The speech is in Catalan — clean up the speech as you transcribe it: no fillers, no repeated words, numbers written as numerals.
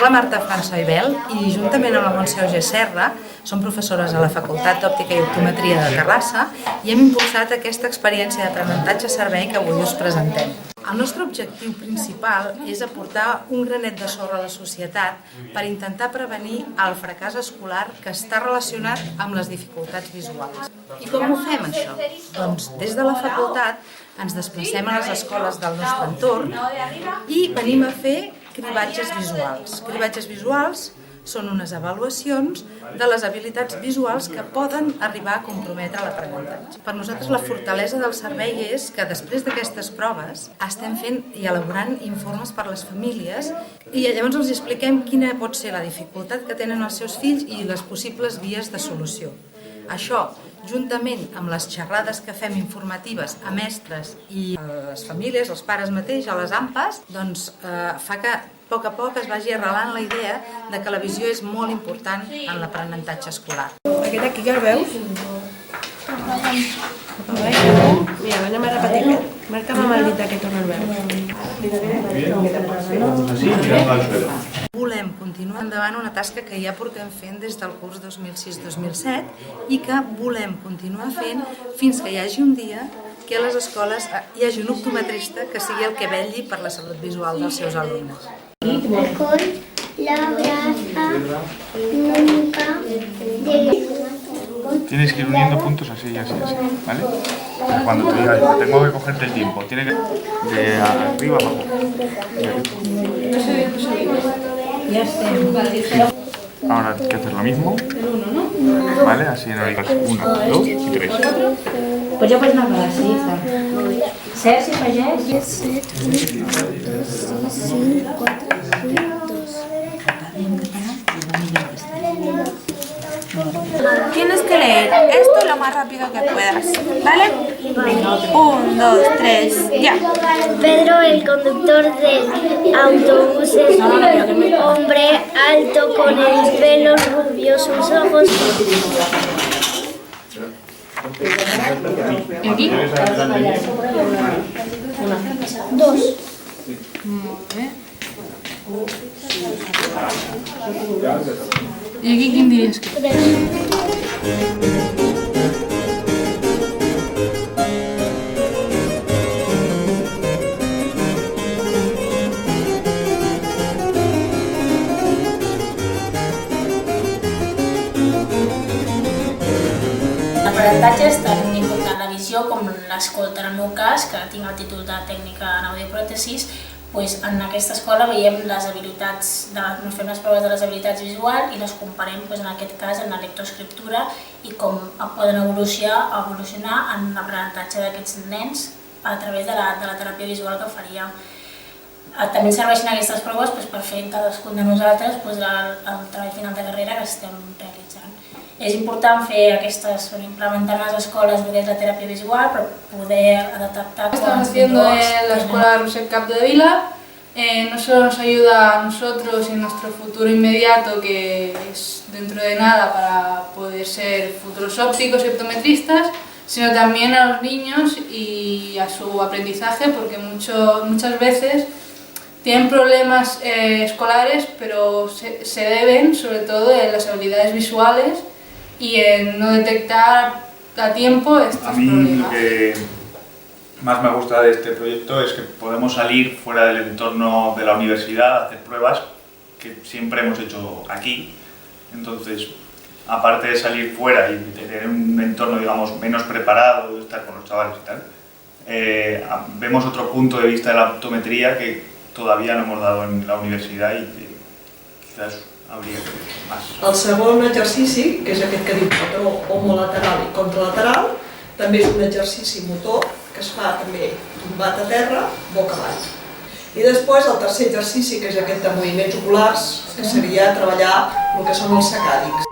la Marta François-Bel i juntament amb la Montse Auger Serra som professores a la Facultat d'Òptica i Optometria de Terrassa i hem impulsat aquesta experiència d'aprenentatge-servei que avui us presentem. El nostre objectiu principal és aportar un granet de sorra a la societat per intentar prevenir el fracàs escolar que està relacionat amb les dificultats visuals. I com ho fem, això? Doncs des de la facultat ens desplacem a les escoles del nostre entorn i venim a fer cribatges visuals. Cribatges visuals són unes avaluacions de les habilitats visuals que poden arribar a comprometre l'aprenentatge. Per nosaltres la fortalesa del servei és que després d'aquestes proves estem fent i elaborant informes per a les famílies i llavors els expliquem quina pot ser la dificultat que tenen els seus fills i les possibles vies de solució. Això, juntament amb les xerrades que fem informatives a mestres i a les famílies, als pares mateix, a les AMPAs, doncs fa que a poc es vagi arrelant la idea de que la visió és molt important en l'aprenentatge escolar. Aquest aquí que el veus? Mira, anem a repetir. Marca'm amb el dit que torna el veus. Volem continuar endavant una tasca que ja portem fent des del curs 2006-2007 i que volem continuar fent fins que hi hagi un dia que a les escoles hi hagi un optometrista que sigui el que vetlli per la salut visual dels seus alumnes. El coll, la braza, nunca Tienes que ir uniendo puntos así y así, ¿vale? Cuando te diga, tengo que cogerte el tiempo, tiene que de arriba abajo. Ahora hay que hacer lo mismo, ¿vale? Así en el 1, 2 y 3. Pues ya puedes marcar así, está. Ser, si falles. 7, 1, 2, 6, 4, 2. Tienes que leer esto lo más rápido que puedas, ¿vale? 1, 2, 3, ya. Pedro, el conductor del autobús, es un hombre alto con el pelo rubio, sus ojos. ¿Y aquí? 2. ¿Y aquí quién dirías que? L'aprenentatge és tan important la visió com l'escolta. En el meu cas, que tinc el títol de tècnica en audiopròtesis, en aquesta escola veiem les habilitats, fem les proves de les habilitats visuals i les comparem en aquest cas en la lectoescriptura i com poden evolucionar en l'aprenentatge d'aquests nens a través de la teràpia visual que faríem. També ens serveixen aquestes proves per fer cadascun de nosaltres el treball final de carrera que estem realitzant. És important fer implementar en les escoles el que és la teràpia visual per poder adaptar. Estamos haciendo en la escuela Roser Capdevila. No solo nos ayuda a nosotros y en nuestro futuro inmediato, que es dentro de nada para poder ser futuros ópticos y optometristas, sino también a los niños y a su aprendizaje, porque muchas veces tienen problemas escolares, pero se deben sobre todo en las habilidades visuales y en no detectar a tiempo estos problemas. A mí lo que más me gusta de este proyecto es que podemos salir fuera del entorno de la universidad, hacer pruebas que siempre hemos hecho aquí. Entonces, aparte de salir fuera y tener un entorno, digamos, menos preparado, de estar con los chavales y tal, vemos otro punto de vista de la optometría que todavía no hemos dado en la universidad y que quizás hauria que fer més. El segon exercici, que és aquest que diu patró homolateral i contralateral, també és un exercici motor que es fa també tombat a terra, boca avall. I després el tercer exercici, que és aquest de moviments oculars, que seria treballar el que són els sacàdics.